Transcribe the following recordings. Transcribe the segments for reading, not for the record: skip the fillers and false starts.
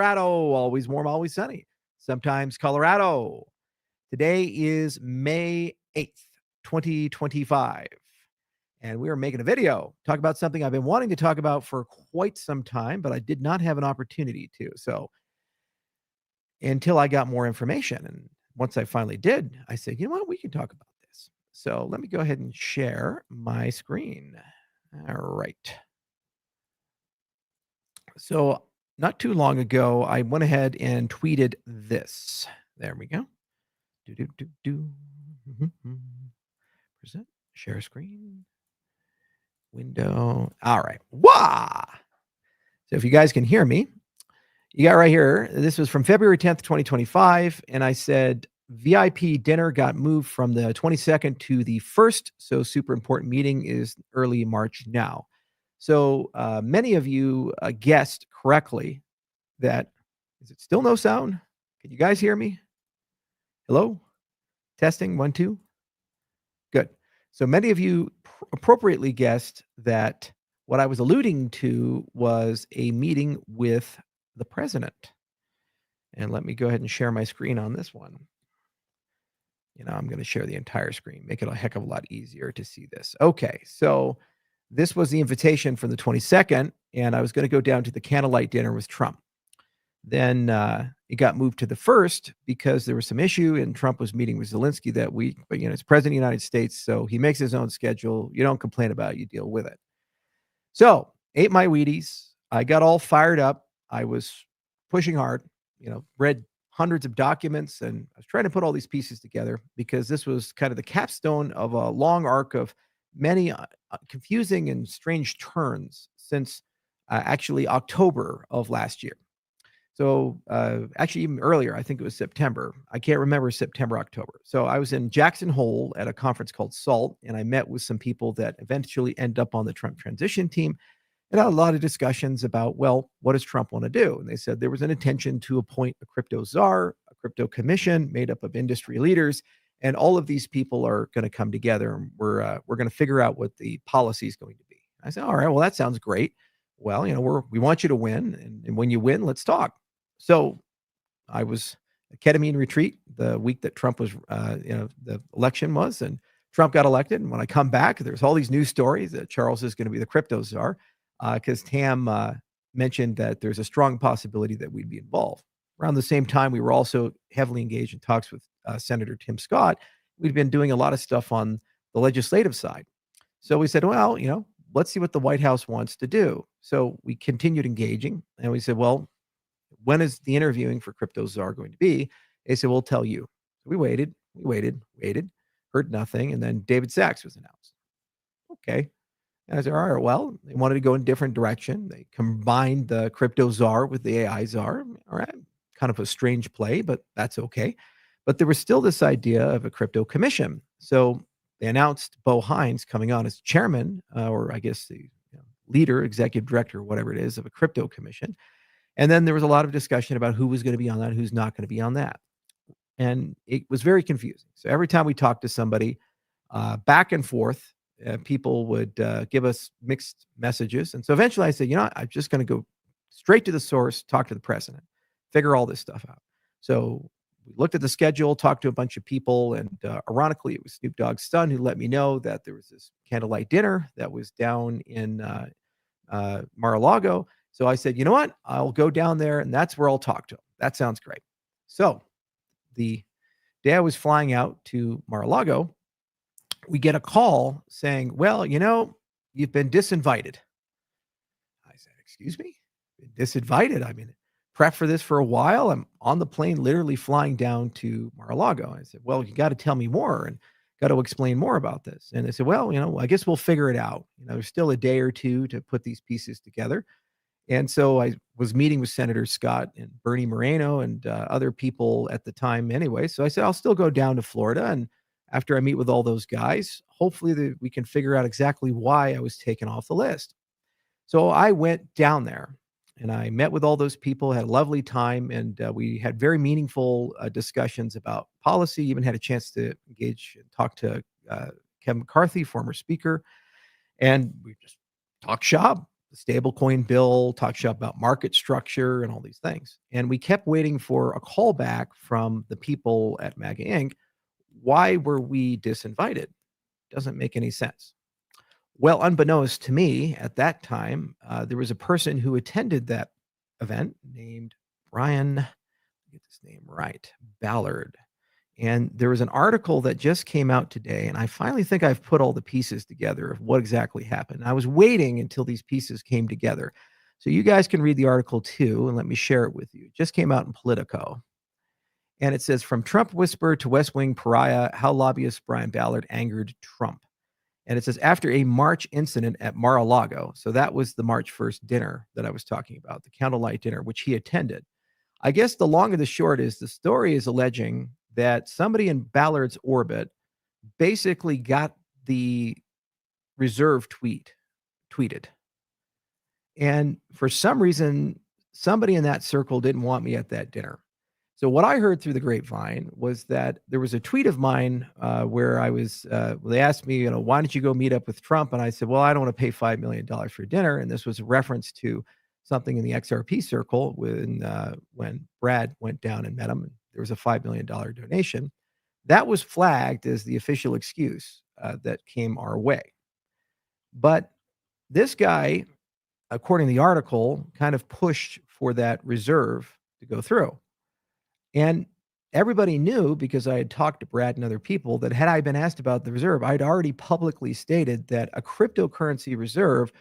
Colorado, always warm, always sunny. Sometimes Colorado. Today is May 8th, 2025. And we are making a video talk about something I've been wanting to talk about for quite some time, but I did not have an opportunity to. So until I got more information, and once I finally did, I said, you know what, we can talk about this. So let me go ahead and share my screen. All right. So not too long ago, I went ahead and tweeted this. There we go. Do do do do. Present, share screen, window. All right. Wah! So if you guys can hear me, you got right here. This was from February 10th, 2025. And I said VIP dinner got moved from the 22nd to the 1st. So super important meeting is early March now. So many of you guessed correctly that, is it still no sound? Can you guys hear me? Hello? Testing, 1, 2. Good. So many of you appropriately guessed that what I was alluding to was a meeting with the president. And let me go ahead and share my screen on this one. I'm going to share the entire screen, make it a heck of a lot easier to see this. Okay, so this was the invitation from the 22nd, and I was going to go down to the candlelight dinner with Trump. Then it got moved to the 1st because there was some issue, and Trump was meeting with Zelensky that week. But, it's President of the United States, so he makes his own schedule. You don't complain about it, you deal with it. So, ate my Wheaties. I got all fired up. I was pushing hard, read hundreds of documents, and I was trying to put all these pieces together because this was kind of the capstone of a long arc of many confusing and strange turns since actually October of last year. So actually even earlier, I think it was September. I can't remember, September, October. So I was in Jackson Hole at a conference called SALT, and I met with some people that eventually end up on the Trump transition team. And I had a lot of discussions about, well, what does Trump want to do? And they said there was an intention to appoint a Cryptozar, a crypto commission made up of industry leaders. And all of these people are going to come together, and we're going to figure out what the policy is going to be. I said, all right, well, that sounds great. Well, we want you to win. And when you win, let's talk. So I was at ketamine retreat the week that Trump was, the election was, and Trump got elected. And when I come back, there's all these news stories that Charles is going to be the crypto czar because Tam mentioned that there's a strong possibility that we'd be involved. Around the same time, we were also heavily engaged in talks with Senator Tim Scott. We've been doing a lot of stuff on the legislative side. So we said, well, let's see what the White House wants to do. So we continued engaging, and we said, well, when is the interviewing for Cryptozar going to be? They said, we'll tell you. So we waited, heard nothing. And then David Sachs was announced. Okay. And I said, all right, well, they wanted to go in a different direction. They combined the Cryptozar with the AI czar. All right. Kind of a strange play, but that's okay. But there was still this idea of a crypto commission. So they announced Bo Hines coming on as chairman, or I guess the leader, executive director, whatever it is, of a crypto commission. And then there was a lot of discussion about who was going to be on that, who's not going to be on that. And it was very confusing. So every time we talked to somebody, back and forth, people would give us mixed messages. And so eventually I said, I'm just going to go straight to the source, talk to the president, figure all this stuff out. So we looked at the schedule, talked to a bunch of people. And ironically, it was Snoop Dogg's son who let me know that there was this candlelight dinner that was down in Mar-a-Lago. So I said, you know what? I'll go down there, and that's where I'll talk to him. That sounds great. So the day I was flying out to Mar-a-Lago, we get a call saying, well, you've been disinvited. I said, excuse me? Disinvited? I mean, prep for this for a while. I'm on the plane literally flying down to Mar-a-Lago. I said, well, you got to tell me more and got to explain more about this. And they said, well, I guess we'll figure it out. There's still a day or two to put these pieces together. And so I was meeting with Senator Scott and Bernie Moreno and other people at the time anyway. So I said, I'll still go down to Florida. And after I meet with all those guys, hopefully we can figure out exactly why I was taken off the list. So I went down there and I met with all those people, had a lovely time. And we had very meaningful discussions about policy, even had a chance to engage and talk to Kevin McCarthy, former speaker. And we just talked shop. the stablecoin bill, talks about market structure and all these things. And we kept waiting for a call back from the people at MAGA Inc. Why were we disinvited? Doesn't make any sense. Well, unbeknownst to me at that time, there was a person who attended that event named Brian, get this name right, Ballard. And there was an article that just came out today, and I finally think I've put all the pieces together of what exactly happened. I was waiting until these pieces came together. So you guys can read the article too, and let me share it with you. It just came out in Politico. And it says, From Trump whisper to West Wing pariah, how lobbyist Brian Ballard angered Trump. And it says, after a March incident at Mar-a-Lago, so that was the March 1st dinner that I was talking about, the candlelight dinner, which he attended. I guess the long and the short is the story is alleging that somebody in Ballard's orbit basically got the reserve tweeted. And for some reason, somebody in that circle didn't want me at that dinner. So what I heard through the grapevine was that there was a tweet of mine where I was, they asked me, why don't you go meet up with Trump? And I said, well, I don't want to pay $5 million for dinner. And this was a reference to something in the XRP circle when Brad went down and met him. And there was a $5 million donation. That was flagged as the official excuse that came our way. But this guy, according to the article, kind of pushed for that reserve to go through. And everybody knew, because I had talked to Brad and other people, that had I been asked about the reserve, I'd already publicly stated that a cryptocurrency reserve,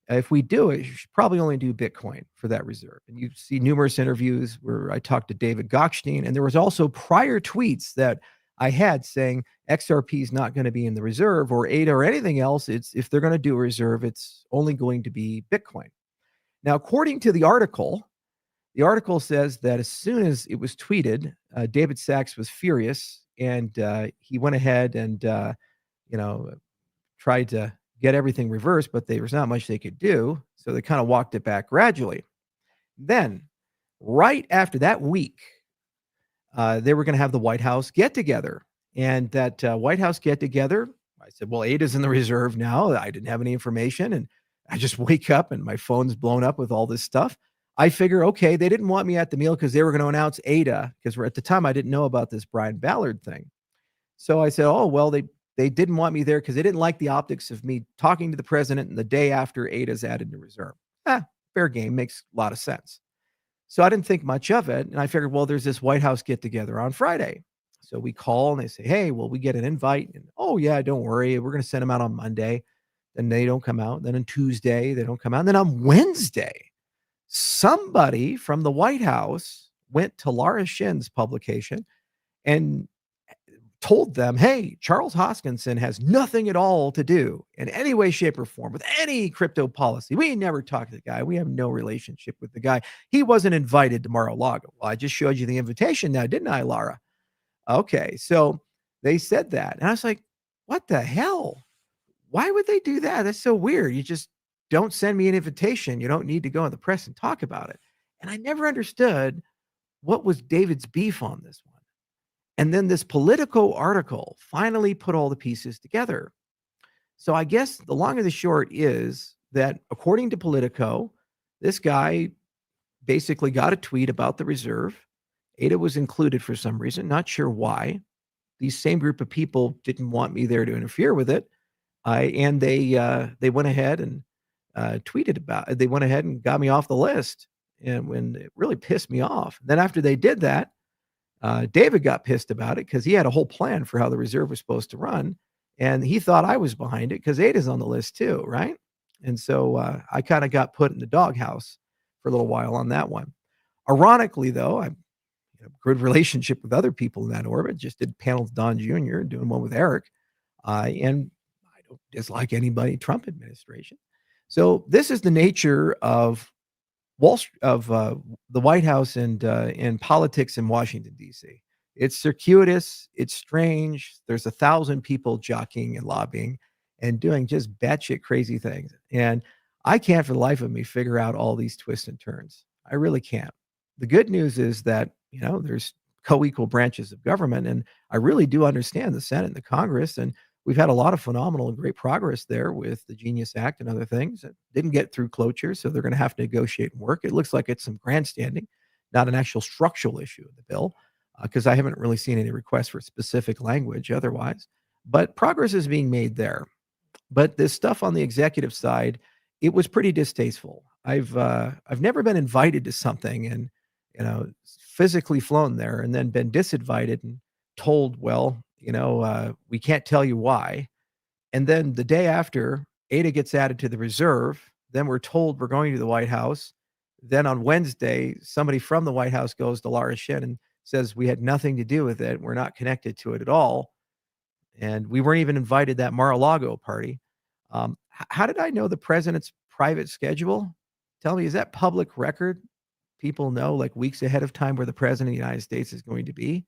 if we do it, you should probably only do Bitcoin for that reserve. And you see numerous interviews where I talked to David Gokhshtein, and there was also prior tweets that I had saying XRP is not going to be in the reserve or ADA or anything else. It's if they're going to do a reserve, it's only going to be Bitcoin. Now, according to the article says that as soon as it was tweeted, David Sachs was furious, and he went ahead and tried to get everything reversed, but there was not much they could do, so they kind of walked it back gradually. Then, right after that week, they were going to have the White House get-together, and that White House get-together, I said, well, ADA's in the reserve now. I didn't have any information, and I just wake up, and my phone's blown up with all this stuff. I figure, okay, they didn't want me at the meal because they were going to announce ADA, because at the time I didn't know about this Brian Ballard thing. So I said, oh, well, they didn't want me there because they didn't like the optics of me talking to the president and the day after ADA's added to reserve. Fair game, makes a lot of sense. So I didn't think much of it. And I figured, well, there's this White House get together on Friday. So we call and they say, hey, will we get an invite? And, oh, yeah, don't worry. We're going to send them out on Monday. Then they don't come out. Then on Tuesday, they don't come out. And then on Wednesday, somebody from the White House went to Laura Shin's publication and told them, hey, Charles Hoskinson has nothing at all to do in any way, shape, or form with any crypto policy. We never talked to the guy. We have no relationship with the guy. He wasn't invited to Mar-a-Lago. Well, I just showed you the invitation now, didn't I, Laura? Okay, so they said that. And I was like, what the hell? Why would they do that? That's so weird. You just don't send me an invitation. You don't need to go in the press and talk about it. And I never understood what was David's beef on this one. And then this Politico article finally put all the pieces together. So I guess the long and the short is that according to Politico, this guy basically got a tweet about the reserve. ADA was included for some reason, not sure why. These same group of people didn't want me there to interfere with it. And they went ahead and tweeted about it. They went ahead and got me off the list, and when it really pissed me off. Then after they did that, David got pissed about it because he had a whole plan for how the reserve was supposed to run, and he thought I was behind it because ADA's on the list too, right? And so I kind of got put in the doghouse for a little while on that one. Ironically, though, I have a good relationship with other people in that orbit. Just did panel with Don Jr., doing one with Eric, and I don't dislike anybody Trump administration. So this is the nature of the White House and politics in Washington, D.C. It's circuitous. It's strange. There's 1,000 people jockeying and lobbying and doing just batshit crazy things. And I can't for the life of me figure out all these twists and turns. I really can't. The good news is that, there's co-equal branches of government. And I really do understand the Senate and the Congress. And we've had a lot of phenomenal and great progress there with the Genius Act and other things. It didn't get through cloture, so they're going to have to negotiate and work. It looks like it's some grandstanding, not an actual structural issue in the bill, because I haven't really seen any requests for specific language otherwise. But progress is being made there. But this stuff on the executive side, it was pretty distasteful. I've never been invited to something and physically flown there and then been disinvited and told, well, we can't tell you why. And then the day after, Ada gets added to the reserve. Then we're told we're going to the White House. Then on Wednesday, somebody from the White House goes to Laura Shin and says we had nothing to do with it. We're not connected to it at all. And we weren't even invited that Mar-a-Lago party. How did I know the president's private schedule? Tell me, is that public record? People know like weeks ahead of time where the president of the United States is going to be?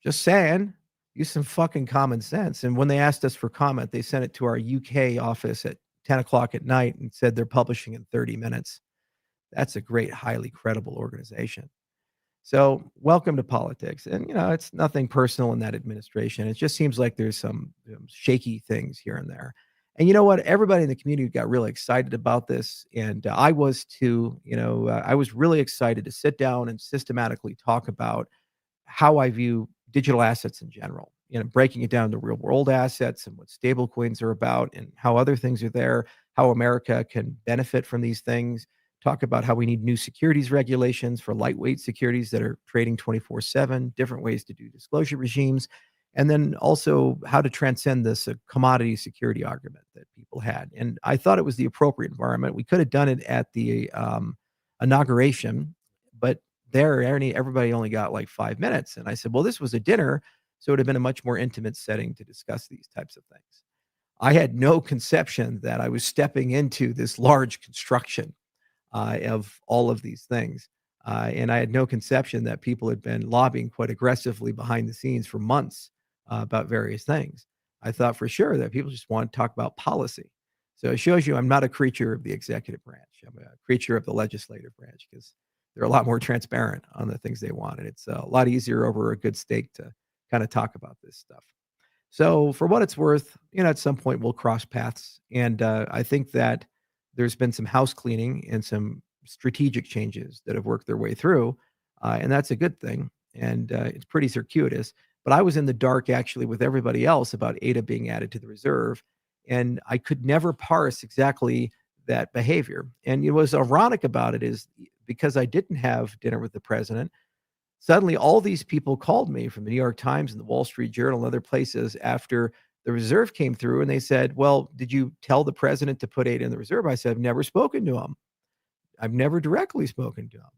Just saying, use some fucking common sense. And when they asked us for comment, they sent it to our UK office at 10 o'clock at night and said they're publishing in 30 minutes. That's a great, highly credible organization. So welcome to politics. And, it's nothing personal in that administration. It just seems like there's some shaky things here and there. And you know what? Everybody in the community got really excited about this. And I was too. I was really excited to sit down and systematically talk about how I view digital assets in general, breaking it down to real world assets and what stable coins are about and how other things are there, how America can benefit from these things. Talk about how we need new securities regulations for lightweight securities that are trading 24/7, different ways to do disclosure regimes, and then also how to transcend this commodity security argument that people had. And I thought it was the appropriate environment. We could have done it at the inauguration, but everybody only got like 5 minutes. And I said, well, this was a dinner, so it would have been a much more intimate setting to discuss these types of things. I had no conception that I was stepping into this large construction of all of these things. And I had no conception that people had been lobbying quite aggressively behind the scenes for months about various things. I thought for sure that people just want to talk about policy. So it shows you I'm not a creature of the executive branch. I'm a creature of the legislative branch because they're a lot more transparent on the things they want. And it's a lot easier over a good steak to kind of talk about this stuff. So for what it's worth, at some point we'll cross paths. And I think that there's been some house cleaning and some strategic changes that have worked their way through. And that's a good thing. And it's pretty circuitous. But I was in the dark actually with everybody else about Ada being added to the reserve. And I could never parse exactly that behavior. And what was ironic about it is because I didn't have dinner with the president, suddenly all these people called me from the New York Times and the Wall Street Journal and other places after the reserve came through, and they said, well, did you tell the president to put Ada in the reserve? I said, I've never spoken to him. I've never directly spoken to him.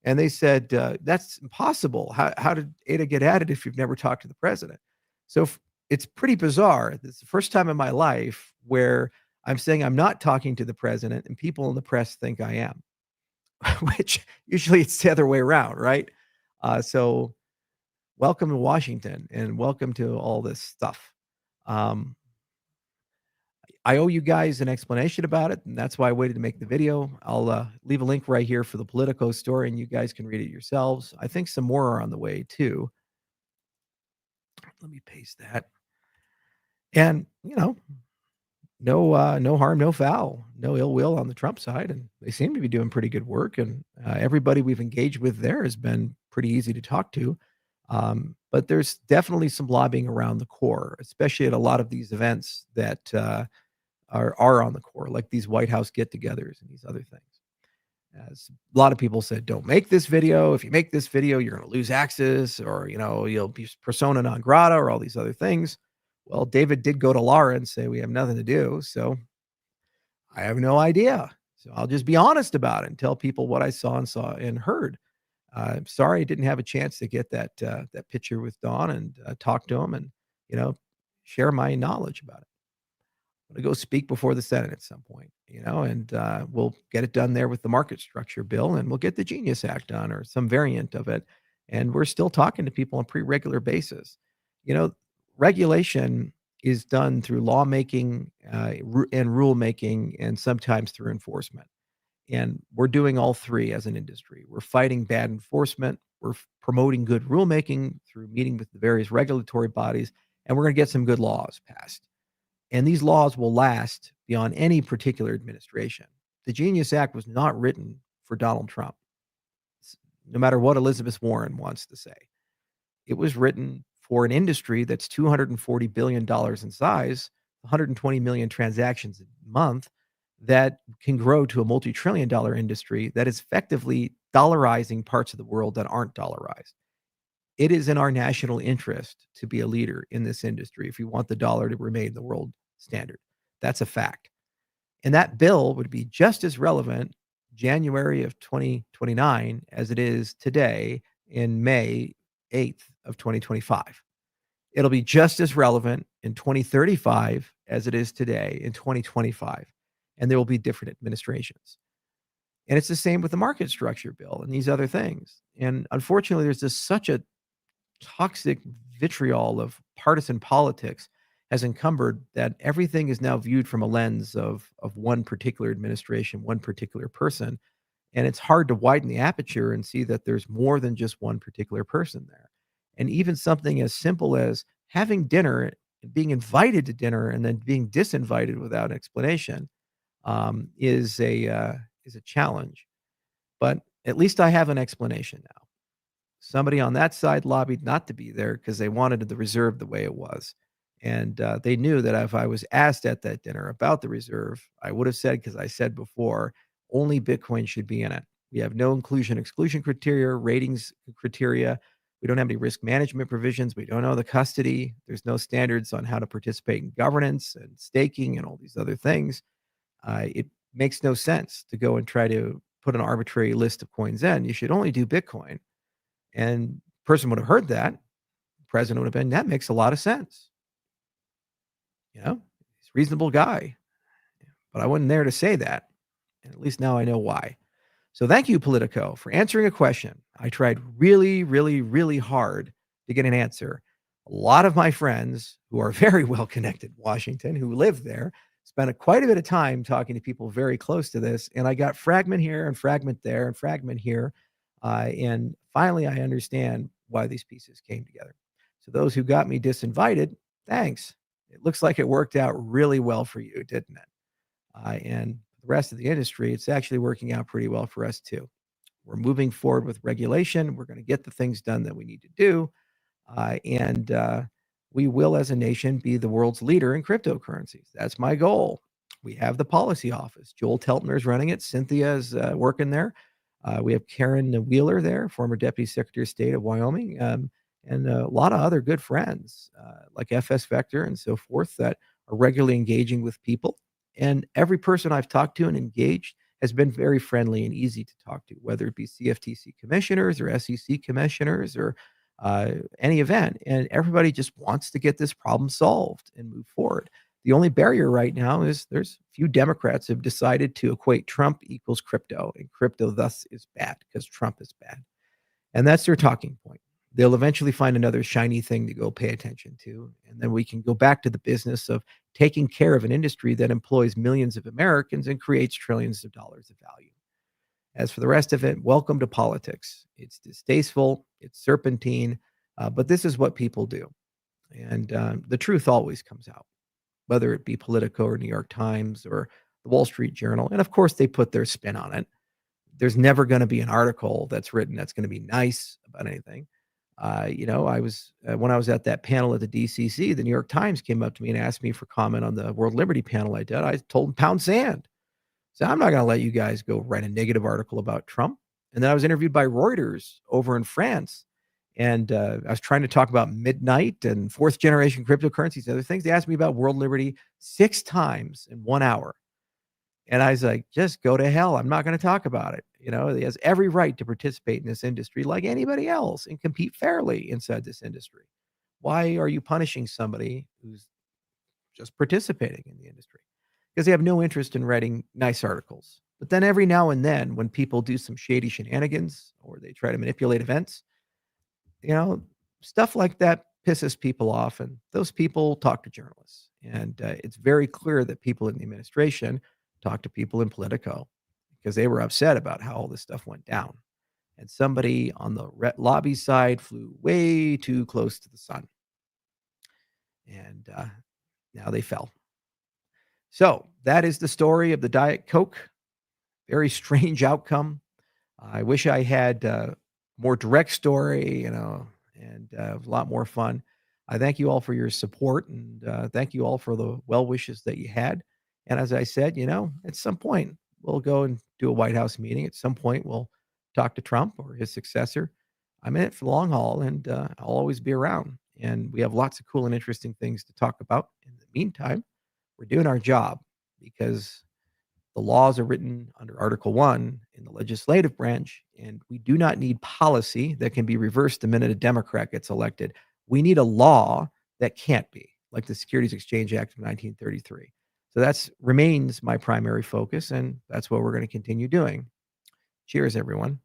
And they said, that's impossible. How did Ada get added if you've never talked to the president? So it's pretty bizarre. It's the first time in my life where I'm saying I'm not talking to the president and people in the press think I am, which usually it's the other way around, right? So welcome to Washington and welcome to all this stuff. I owe you guys an explanation about it, and that's why I waited to make the video. I'll leave a link right here for the Politico story, and you guys can read it yourselves. I think some more are on the way, too. Let me paste that. And, no harm, no foul, no ill will on the Trump side, and they seem to be doing pretty good work, and everybody we've engaged with there has been pretty easy to talk to. But there's definitely some lobbying around the core, especially at a lot of these events that are on the core, like these White House get-togethers and these other things. As a lot of people said, don't make this video. If you make this video, you're going to lose access, or you'll be persona non grata, or all these other things. Well, David did go to Laura and say we have nothing to do, so I have no idea. So I'll just be honest about it and tell people what I saw and heard. I'm sorry I didn't have a chance to get that picture with Don and talk to him and share my knowledge about it. I'm going to go speak before the Senate at some point, and we'll get it done there with the market structure bill, and we'll get the Genius Act done or some variant of it. And we're still talking to people on a pretty regular basis. Regulation is done through lawmaking and rulemaking and sometimes through enforcement. And we're doing all three as an industry. We're fighting bad enforcement. We're promoting good rulemaking through meeting with the various regulatory bodies. and we're going to get some good laws passed. And these laws will last beyond any particular administration. The Genius Act was not written for Donald Trump, no matter what Elizabeth Warren wants to say. It was written for an industry that's $240 billion in size, 120 million transactions a month, that can grow to a multi-trillion dollar industry that is effectively dollarizing parts of the world that aren't dollarized. It is in our national interest to be a leader in this industry if we want the dollar to remain the world standard. That's a fact. And that bill would be just as relevant January of 2029 as it is today in May 8th of 2025. It'll be just as relevant in 2035 as it is today in 2025. And there will be different administrations. And it's the same with the market structure bill and these other things. And unfortunately, there's just such a toxic vitriol of partisan politics has encumbered that everything is now viewed from a lens of one particular administration, one particular person. And it's hard to widen the aperture and see that there's more than just one particular person there. And even something as simple as having dinner, being invited to dinner, and then being disinvited without explanation is a challenge. But at least I have an explanation now. Somebody on that side lobbied not to be there because they wanted the reserve the way it was. And they knew that if I was asked at that dinner about the reserve, I would have said, because I said before, only Bitcoin should be in it. We have no inclusion exclusion criteria, ratings criteria. We don't have any risk management provisions. We don't know the custody. There's no standards on how to participate in governance and staking and all these other things. It makes no sense to go and try to put an arbitrary list of coins in. You should only do Bitcoin. And the person would have heard that. The president would have been, that makes a lot of sense. He's a reasonable guy. But I wasn't there to say that. And at least now I know why. So thank you, Politico, for answering a question. I tried really, really, really hard to get an answer. A lot of my friends who are very well connected in Washington, who live there, spent quite a bit of time talking to people very close to this. And I got fragment here and fragment there and fragment here. And finally, I understand why these pieces came together. So those who got me disinvited, thanks. It looks like it worked out really well for you, didn't it? And the rest of the industry, it's actually working out pretty well for us too. We're moving forward with regulation. We're going to get the things done that we need to do. And we will, as a nation, be the world's leader in cryptocurrencies. That's my goal. We have the policy office. Joel Teltner is running it. Cynthia is working there. We have Karen Wheeler there, former Deputy Secretary of State of Wyoming, and a lot of other good friends like FS Vector and so forth that are regularly engaging with people. And every person I've talked to and engaged has been very friendly and easy to talk to, whether it be CFTC commissioners or SEC commissioners or any event. And everybody just wants to get this problem solved and move forward. The only barrier right now is there's a few Democrats have decided to equate Trump equals crypto, and crypto thus is bad because Trump is bad. And that's their talking point. They'll eventually find another shiny thing to go pay attention to. And then we can go back to the business of taking care of an industry that employs millions of Americans and creates trillions of dollars of value. As for the rest of it, welcome to politics. It's distasteful, it's serpentine, but this is what people do. And the truth always comes out, whether it be Politico or New York Times or the Wall Street Journal. And of course, they put their spin on it. There's never going to be an article that's written that's going to be nice about anything. I was when I was at that panel at the DCC, the New York Times came up to me and asked me for comment on the World Liberty panel I did. I told them pound sand. So I'm not going to let you guys go write a negative article about Trump. And then I was interviewed by Reuters over in France. And I was trying to talk about midnight and fourth generation cryptocurrencies, other things. They asked me about World Liberty 6 times in 1 hour. And I was like, just go to hell. I'm not going to talk about it. He has every right to participate in this industry like anybody else and compete fairly inside this industry. Why are you punishing somebody who's just participating in the industry? Because they have no interest in writing nice articles. But then every now and then when people do some shady shenanigans or they try to manipulate events, stuff like that pisses people off. And those people talk to journalists. And it's very clear that people in the administration talk to people in Politico because they were upset about how all this stuff went down. And somebody on the lobby side flew way too close to the sun. and now they fell. So that is the story of the Diet Coke. Very strange outcome. I wish I had more direct story, and a lot more fun. I thank you all for your support, and thank you all for the well wishes that you had. And as I said, at some point we'll go and do a White House meeting. At some point we'll talk to Trump or his successor. I'm in it for the long haul, and I'll always be around. And we have lots of cool and interesting things to talk about. In the meantime, we're doing our job because the laws are written under Article 1 in the legislative branch, and we do not need policy that can be reversed the minute a Democrat gets elected. We need a law that can't be, like the Securities Exchange Act of 1933. So that remains my primary focus, and that's what we're going to continue doing. Cheers, everyone.